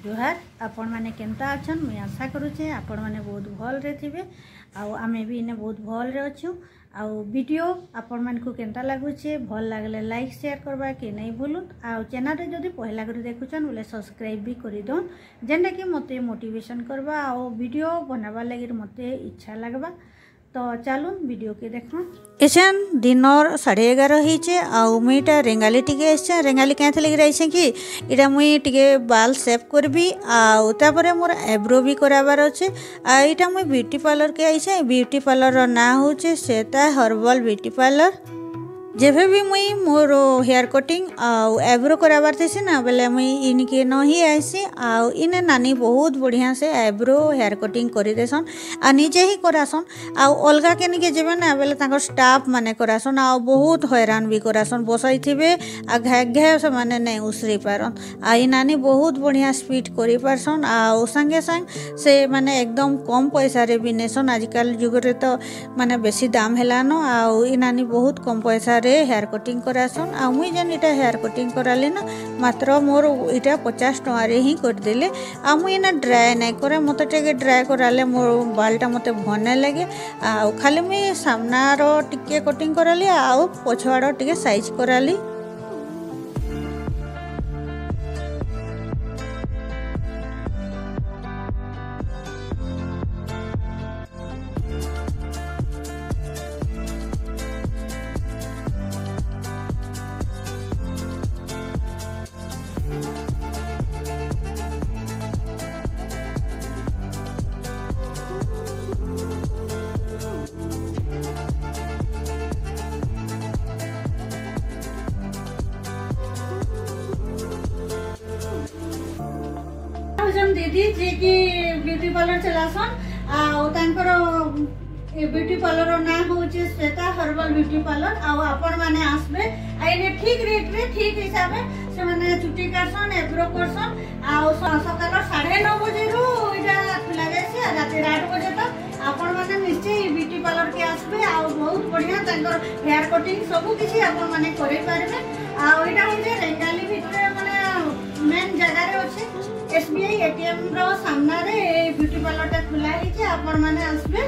जुहार आपण मैंने केनता अच्छन मुझे आशा करुचे आपण मैंने बहुत भल रे थिबे आउ आमे भी इने बहुत भल रे अच्छू आउ वीडियो आपण मन को केनता लागुचे भल लागले लाइक शेयर करबा के नहीं भूलुन आउ चैनल रे जदी पहला करी देखुचन बोले सब्सक्राइब भी करी दोन जेंडा कि मते मोटिवेशन करबा आउ वीडियो बनाबा लागि मते इच्छा लागबा तो चलून वीडियो के देखो एसन दिनर 11:30 होइचे आउ मुईटा रेंगाली टिके एसे रेंगाली केथे लगी रहिसे कि इटा मुई टिके बाल सेव करबी आउ तापरे मोर आईब्रो भी कराबार अछि आ इटा मुई ब्यूटी पार्लर के आइसे ब्यूटी पार्लर रो ना होचे सेता हर्बल ब्यूटी पार्लर जेबे भी मुई मोर हेयर कटिंग आउ आईब्रो कराबार थेसी ना बेले मुई इनके न ही आइसी आउ इने नानी बहुत बढ़िया से आईब्रो हेयर कटिंग करि देसन आ निजे ही करासन आउ अलगा के निके जेबे ना बेले ताको स्टाफ माने करासन आउ बहुत हैरान भी करासन बसाई थिबे आ घे घे से माने नै उसरी पारन आ इ नानी बहुत बढ़िया स्पीड करि पारसन आउ संगे संग से माने एकदम कम पैसा रे भी नेसन आजकल जुग रे तो माने बेसी दाम हेलानो आउ इ नानी बहुत कम पैसा हेयर कटिंग करासन आ मुई जन इटा हेयर कटिंग कराली ना मात्र मोर इटा 50 टका रे ही कर देले आ मुई ना ड्राई नै करे मते टेके ड्राई कराले मोर बालटा मते भने लागे आ खाली मुई सामना रो टिके कटिंग कराली आ पछवाडो टिके साइज कराली दीदी जे कि ब्यूटी पार्लर चलासन आ तांकर ब्यूटी पार्लर ना होचे श्वेता हर्बल ब्यूटी पार्लर आ आपण माने आसबे आइने ठीक रेट रे ठीक हिसाबे से माने चुटी काटसन एब्रो करसन आ सकाल 9:30 बजे रो इटा खुला जायसे आ रात 8 बजे तक आपण माने निश्चय ब्यूटी पार्लर के आसबे आ बहुत बढ़िया तांकर हेयर कटिंग सब किछि आपण माने करै पारबे आ इटा होचे रेंगाली भितरे माने मेन जगह रे अछि एसबीआई एटीएम रो सामना रे ब्यूटी पार्लर ता खुला हिचे आपण माने आसबे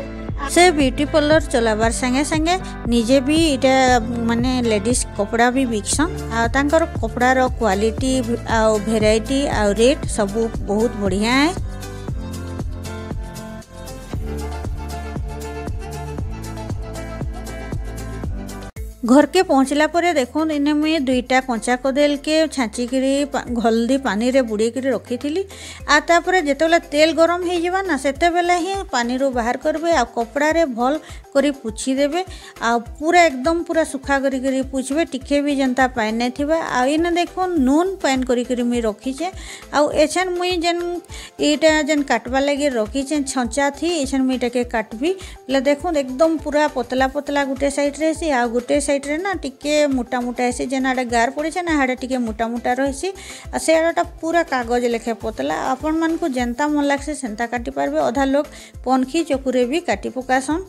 से ब्यूटी पार्लर चलाबार संगे संगे निजे भी इटा माने लेडीज कपड़ा भी बिकसन आ तांकर कपड़ा रो क्वालिटी आ वैरायटी आ रेट सब बहुत बढ़िया है घर के पहुँचला परे देखो इने मुई 2टा कंचा कदेल के छाची करी हल्दी पानी रे बुड़ी करी रखी थी आ तापरे जेतेबेले तेल गरम हो जावा ना सेते बेले ही पानी रो बाहर करबे आ कपड़ा रे भल करी पुछि देबे आ पूरा एकदम पूरा सुखा करी पुछबे टिके भी जनता पाइन नै थिबा आ इने देखो नून पाइन करी मुई रखी छे आ एछन मुई जन एटा जन काटबा लागि रखी छे छंचा थी एछन मुई टाके काटबी ले देखो एकदम पूरा पतला पतला गुटे साइड रे से आ गुटे साइड रे ना टिके मोटा मोटा ऐसे जेनाडे गार पड़े छे ना हाडे टिके मोटा मोटा रहिसी आ सेडाटा पूरा कागज लेखे पतला आपण मन को जनता मन लागसे सेंता काटी पारबे अधा लोग पनखी चकुरे भी काटी पकासन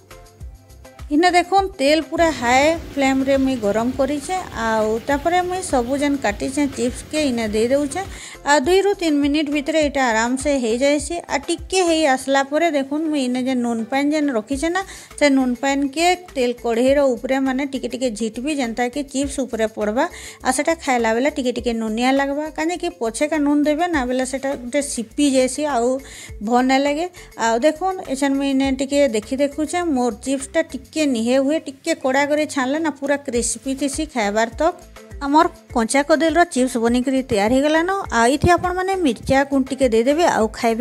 इने देखो तेल पूरा हाई फ्लेम रे मुई गरम करी छे आउ तापरे मुई सबु जन काटी छे चिप्स के इने दे देउ छे आ 2 ରୁ 3 मिनिट भितरे इटा आराम से हे जायसी आ टिके हे आसला परे देखुन मुई इने जे नून पान जन रखी छे ना से नून पान के तेल कढ़े रो ऊपरे माने टिके टिके झिटबी जनता के चिप्स ऊपरे पड़बा आ सेटा खाइला बेला टिके टिके नूनिया लागबा काने कि पछे का नून देबे ना बेला सेटा गुटे सिपी जैसी आउ भन लागे आ देखुन एछन मुई इने टिके देखु छे मोर चिप्स टा टिके निहे हुए टिके कोड़ा करे छानले ना पूरा क्रिस्पी थी खाइबार तक आमर कंचा कदेल रो चिप्स बनी करी तैयार हो गला न आ इथि आपण माने मिर्चा कुंटी के दे देबे आ खाइबे।